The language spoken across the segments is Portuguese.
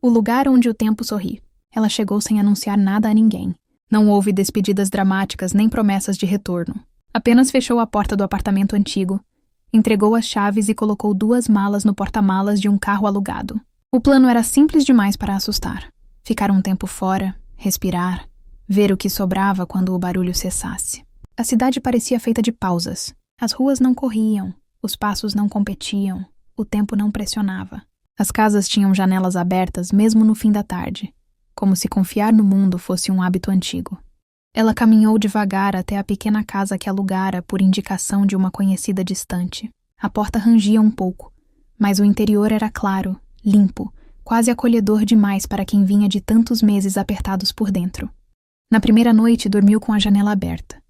O lugar onde o tempo sorri. Ela chegou sem anunciar nada a ninguém. Não houve despedidas dramáticas nem promessas de retorno. Apenas fechou a porta do apartamento antigo, entregou as chaves e colocou 2 malas no porta-malas de um carro alugado. O plano era simples demais para assustar. Ficar um tempo fora, respirar, ver o que sobrava quando o barulho cessasse. A cidade parecia feita de pausas. As ruas não corriam, os passos não competiam, o tempo não pressionava. As casas tinham janelas abertas mesmo no fim da tarde, como se confiar no mundo fosse um hábito antigo. Ela caminhou devagar até a pequena casa que alugara por indicação de uma conhecida distante. A porta rangia um pouco, mas o interior era claro, limpo, quase acolhedor demais para quem vinha de tantos meses apertados por dentro. Na primeira noite dormiu com a janela aberta.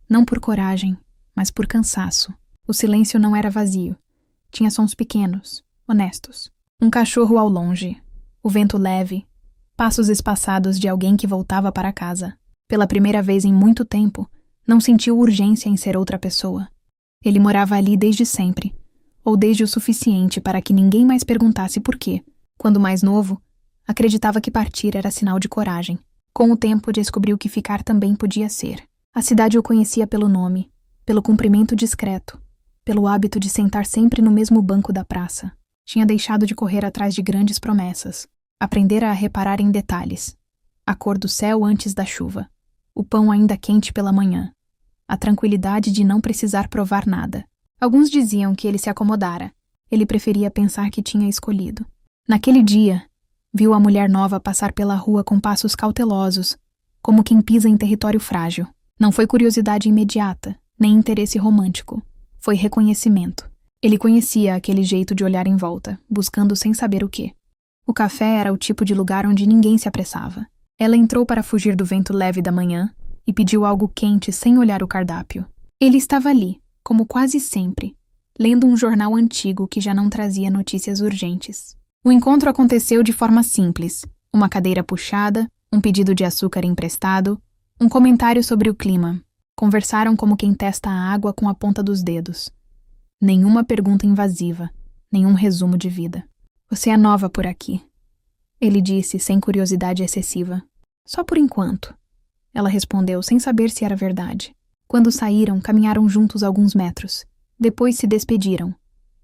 Não por coragem, mas por cansaço. O silêncio não era vazio. Tinha sons pequenos, honestos. Um cachorro ao longe, o vento leve, passos espaçados de alguém que voltava para casa. Pela primeira vez em muito tempo, não sentiu urgência em ser outra pessoa. Ele morava ali desde sempre, ou desde o suficiente para que ninguém mais perguntasse por quê. Quando mais novo, acreditava que partir era sinal de coragem. Com o tempo, descobriu que ficar também podia ser. A cidade o conhecia pelo nome, pelo cumprimento discreto, pelo hábito de sentar sempre no mesmo banco da praça. Tinha deixado de correr atrás de grandes promessas. Aprendera a reparar em detalhes. A cor do céu antes da chuva. O pão ainda quente pela manhã. A tranquilidade de não precisar provar nada. Alguns diziam que ele se acomodara. Ele preferia pensar que tinha escolhido. Naquele dia, viu a mulher nova passar pela rua com passos cautelosos, como quem pisa em território frágil. Não foi curiosidade imediata, nem interesse romântico. Foi reconhecimento. Ele conhecia aquele jeito de olhar em volta, buscando sem saber o quê. O café era o tipo de lugar onde ninguém se apressava. Ela entrou para fugir do vento leve da manhã e pediu algo quente sem olhar o cardápio. Ele estava ali, como quase sempre, lendo um jornal antigo que já não trazia notícias urgentes. O encontro aconteceu de forma simples. Uma cadeira puxada, um pedido de açúcar emprestado, um comentário sobre o clima. Conversaram como quem testa a água com a ponta dos dedos. Nenhuma pergunta invasiva, nenhum resumo de vida. Você é nova por aqui, ele disse sem curiosidade excessiva. Só por enquanto, ela respondeu sem saber se era verdade. Quando saíram, caminharam juntos alguns metros. Depois se despediram.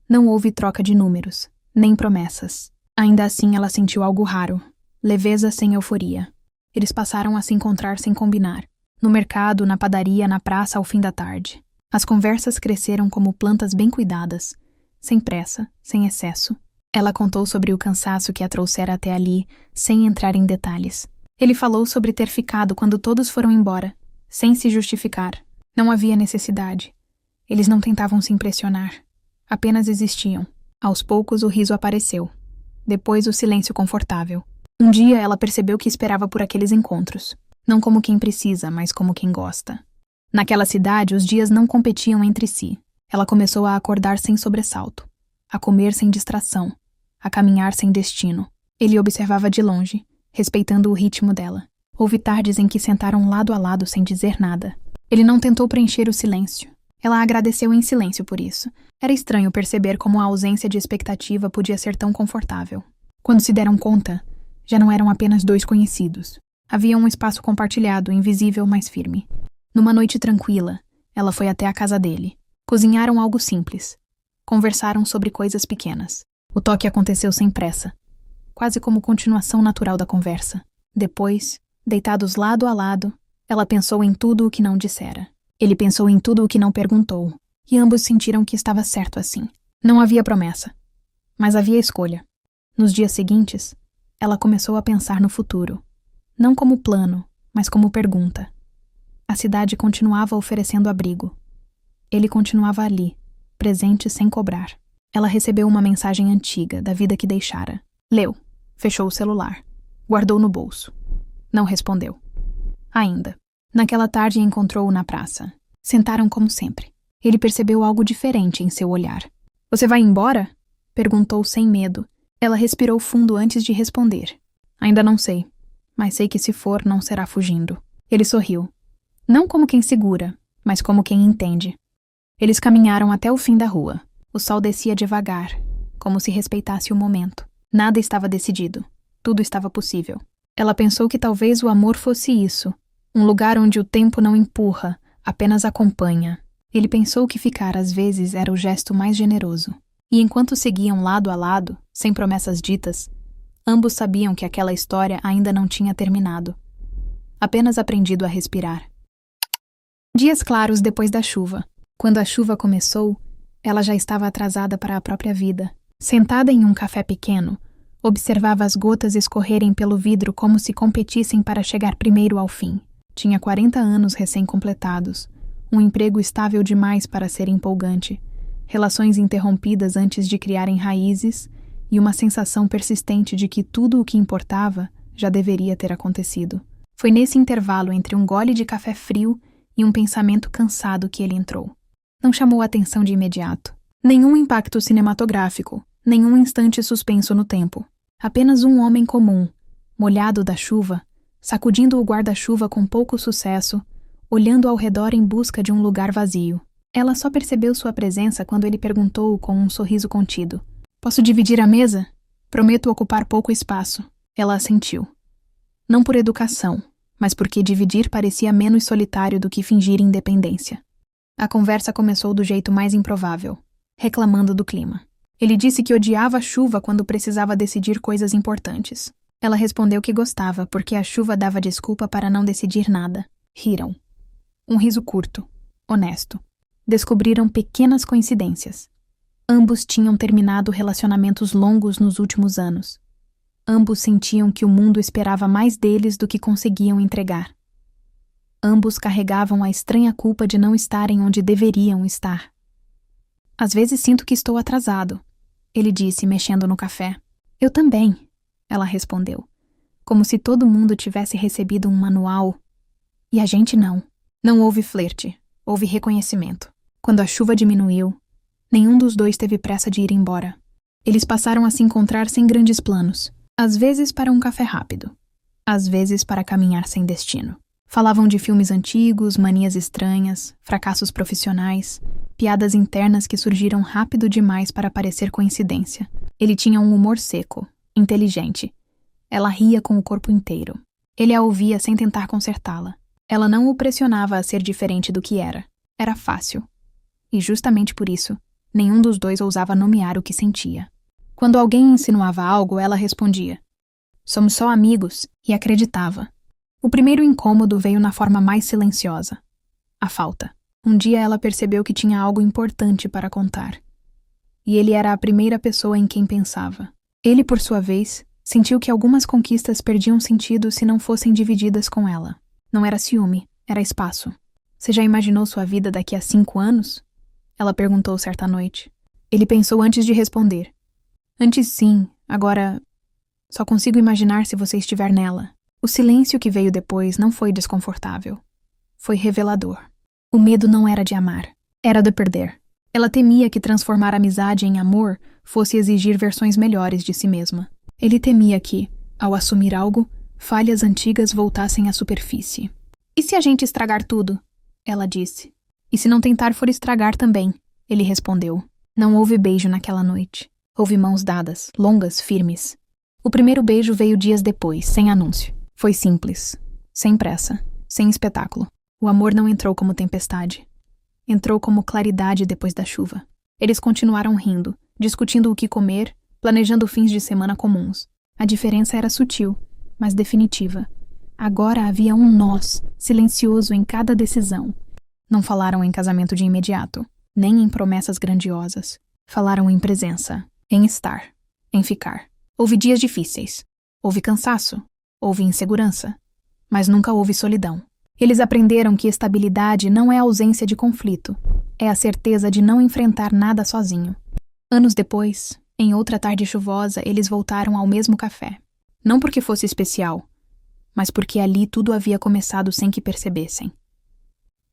Não houve troca de números, nem promessas. Ainda assim ela sentiu algo raro, leveza sem euforia. Eles passaram a se encontrar sem combinar. No mercado, na padaria, na praça ao fim da tarde. As conversas cresceram como plantas bem cuidadas, sem pressa, sem excesso. Ela contou sobre o cansaço que a trouxera até ali, sem entrar em detalhes. Ele falou sobre ter ficado quando todos foram embora, sem se justificar. Não havia necessidade. Eles não tentavam se impressionar. Apenas existiam. Aos poucos o riso apareceu. Depois o silêncio confortável. Um dia ela percebeu que esperava por aqueles encontros. Não como quem precisa, mas como quem gosta. Naquela cidade, os dias não competiam entre si. Ela começou a acordar sem sobressalto, a comer sem distração, a caminhar sem destino. Ele observava de longe, respeitando o ritmo dela. Houve tardes em que sentaram lado a lado sem dizer nada. Ele não tentou preencher o silêncio. Ela agradeceu em silêncio por isso. Era estranho perceber como a ausência de expectativa podia ser tão confortável. Quando se deram conta, já não eram apenas 2 conhecidos. Havia um espaço compartilhado, invisível, mas firme. Numa noite tranquila, ela foi até a casa dele. Cozinharam algo simples. Conversaram sobre coisas pequenas. O toque aconteceu sem pressa, quase como continuação natural da conversa. Depois, deitados lado a lado, ela pensou em tudo o que não dissera. Ele pensou em tudo o que não perguntou, e ambos sentiram que estava certo assim. Não havia promessa, mas havia escolha. Nos dias seguintes, ela começou a pensar no futuro. Não como plano, mas como pergunta. A cidade continuava oferecendo abrigo. Ele continuava ali, presente sem cobrar. Ela recebeu uma mensagem antiga da vida que deixara. Leu, fechou o celular, guardou no bolso. Não respondeu. Ainda. Naquela tarde encontrou-o na praça. Sentaram como sempre. Ele percebeu algo diferente em seu olhar. Você vai embora? Perguntou sem medo. Ela respirou fundo antes de responder. Ainda não sei, mas sei que se for, não será fugindo. Ele sorriu. Não como quem segura, mas como quem entende. Eles caminharam até o fim da rua. O sol descia devagar, como se respeitasse o momento. Nada estava decidido. Tudo estava possível. Ela pensou que talvez o amor fosse isso, um lugar onde o tempo não empurra, apenas acompanha. Ele pensou que ficar às vezes era o gesto mais generoso. E enquanto seguiam lado a lado, sem promessas ditas, ambos sabiam que aquela história ainda não tinha terminado. Apenas aprendido a respirar. Dias claros depois da chuva. Quando a chuva começou, ela já estava atrasada para a própria vida. Sentada em um café pequeno, observava as gotas escorrerem pelo vidro como se competissem para chegar primeiro ao fim. Tinha 40 anos recém-completados, um emprego estável demais para ser empolgante, relações interrompidas antes de criarem raízes e uma sensação persistente de que tudo o que importava já deveria ter acontecido. Foi nesse intervalo entre um gole de café frio e um pensamento cansado que ele entrou. Não chamou a atenção de imediato. Nenhum impacto cinematográfico, nenhum instante suspenso no tempo. Apenas um homem comum, molhado da chuva, sacudindo o guarda-chuva com pouco sucesso, olhando ao redor em busca de um lugar vazio. Ela só percebeu sua presença quando ele perguntou com um sorriso contido: "Posso dividir a mesa? Prometo ocupar pouco espaço." Ela assentiu. Não por educação, mas porque dividir parecia menos solitário do que fingir independência. A conversa começou do jeito mais improvável, reclamando do clima. Ele disse que odiava a chuva quando precisava decidir coisas importantes. Ela respondeu que gostava, porque a chuva dava desculpa para não decidir nada. Riram. Um riso curto, honesto. Descobriram pequenas coincidências. Ambos tinham terminado relacionamentos longos nos últimos anos. Ambos sentiam que o mundo esperava mais deles do que conseguiam entregar. Ambos carregavam a estranha culpa de não estarem onde deveriam estar. "Às vezes sinto que estou atrasado", ele disse, mexendo no café. "Eu também", ela respondeu, como se todo mundo tivesse recebido um manual. E a gente não. Não houve flerte, houve reconhecimento. Quando a chuva diminuiu, nenhum dos dois teve pressa de ir embora. Eles passaram a se encontrar sem grandes planos. Às vezes para um café rápido, às vezes para caminhar sem destino. Falavam de filmes antigos, manias estranhas, fracassos profissionais, piadas internas que surgiram rápido demais para parecer coincidência. Ele tinha um humor seco, inteligente. Ela ria com o corpo inteiro. Ele a ouvia sem tentar consertá-la. Ela não o pressionava a ser diferente do que era. Era fácil. E justamente por isso, nenhum dos dois ousava nomear o que sentia. Quando alguém insinuava algo, ela respondia: "Somos só amigos", e acreditava. O primeiro incômodo veio na forma mais silenciosa: a falta. Um dia ela percebeu que tinha algo importante para contar. E ele era a primeira pessoa em quem pensava. Ele, por sua vez, sentiu que algumas conquistas perdiam sentido se não fossem divididas com ela. Não era ciúme, era espaço. "Você já imaginou sua vida daqui a 5 anos?" Ela perguntou certa noite. Ele pensou antes de responder. "Antes sim, agora só consigo imaginar se você estiver nela." O silêncio que veio depois não foi desconfortável. Foi revelador. O medo não era de amar, era de perder. Ela temia que transformar a amizade em amor fosse exigir versões melhores de si mesma. Ele temia que, ao assumir algo, falhas antigas voltassem à superfície. "E se a gente estragar tudo?" ela disse. "E se não tentar for estragar também?" ele respondeu. Não houve beijo naquela noite. Houve mãos dadas, longas, firmes. O primeiro beijo veio dias depois, sem anúncio. Foi simples, sem pressa, sem espetáculo. O amor não entrou como tempestade. Entrou como claridade depois da chuva. Eles continuaram rindo, discutindo o que comer, planejando fins de semana comuns. A diferença era sutil, mas definitiva. Agora havia um nós, silencioso em cada decisão. Não falaram em casamento de imediato, nem em promessas grandiosas. Falaram em presença, em estar, em ficar. Houve dias difíceis. Houve cansaço. Houve insegurança. Mas nunca houve solidão. Eles aprenderam que estabilidade não é ausência de conflito. É a certeza de não enfrentar nada sozinho. Anos depois, em outra tarde chuvosa, eles voltaram ao mesmo café. Não porque fosse especial, mas porque ali tudo havia começado sem que percebessem.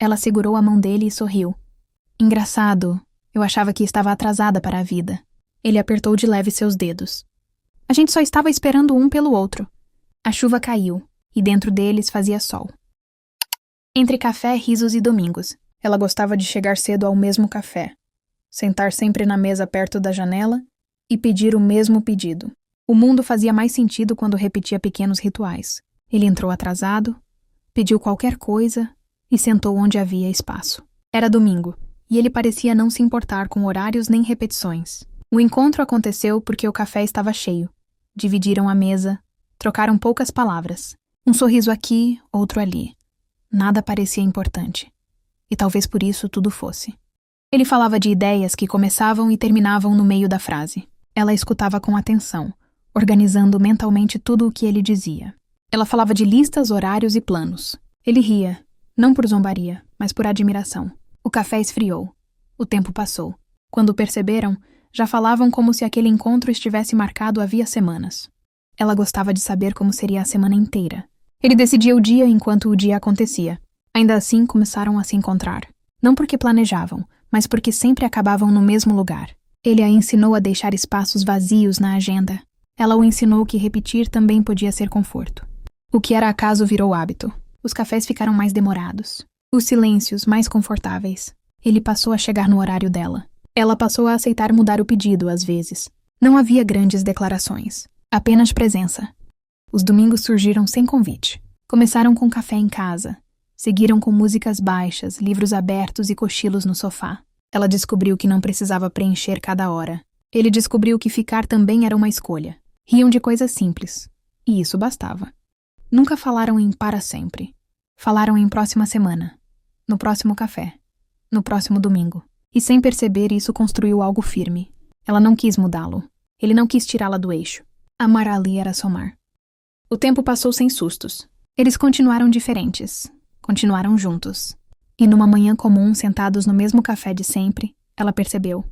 Ela segurou a mão dele e sorriu. "Engraçado, eu achava que estava atrasada para a vida." Ele apertou de leve seus dedos. "A gente só estava esperando um pelo outro." A chuva caiu, e dentro deles fazia sol. Entre café, risos e domingos, ela gostava de chegar cedo ao mesmo café, sentar sempre na mesa perto da janela e pedir o mesmo pedido. O mundo fazia mais sentido quando repetia pequenos rituais. Ele entrou atrasado, pediu qualquer coisa e sentou onde havia espaço. Era domingo, e ele parecia não se importar com horários nem repetições. O encontro aconteceu porque o café estava cheio. Dividiram a mesa, trocaram poucas palavras. Um sorriso aqui, outro ali. Nada parecia importante. E talvez por isso tudo fosse. Ele falava de ideias que começavam e terminavam no meio da frase. Ela escutava com atenção, organizando mentalmente tudo o que ele dizia. Ela falava de listas, horários e planos. Ele ria, não por zombaria, mas por admiração. O café esfriou. O tempo passou. Quando perceberam, já falavam como se aquele encontro estivesse marcado havia semanas. Ela gostava de saber como seria a semana inteira. Ele decidia o dia enquanto o dia acontecia. Ainda assim, começaram a se encontrar. Não porque planejavam, mas porque sempre acabavam no mesmo lugar. Ele a ensinou a deixar espaços vazios na agenda. Ela o ensinou que repetir também podia ser conforto. O que era acaso virou hábito. Os cafés ficaram mais demorados. Os silêncios mais confortáveis. Ele passou a chegar no horário dela. Ela passou a aceitar mudar o pedido, às vezes. Não havia grandes declarações. Apenas presença. Os domingos surgiram sem convite. Começaram com café em casa. Seguiram com músicas baixas, livros abertos e cochilos no sofá. Ela descobriu que não precisava preencher cada hora. Ele descobriu que ficar também era uma escolha. Riam de coisas simples. E isso bastava. Nunca falaram em para sempre. Falaram em próxima semana. No próximo café. No próximo domingo. E sem perceber, isso construiu algo firme. Ela não quis mudá-lo. Ele não quis tirá-la do eixo. Amar ali era somar. O tempo passou sem sustos. Eles continuaram diferentes. Continuaram juntos. E numa manhã comum, sentados no mesmo café de sempre, ela percebeu.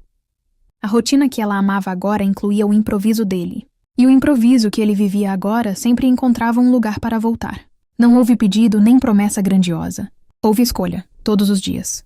A rotina que ela amava agora incluía o improviso dele. E o improviso que ele vivia agora sempre encontrava um lugar para voltar. Não houve pedido nem promessa grandiosa. Houve escolha, todos os dias.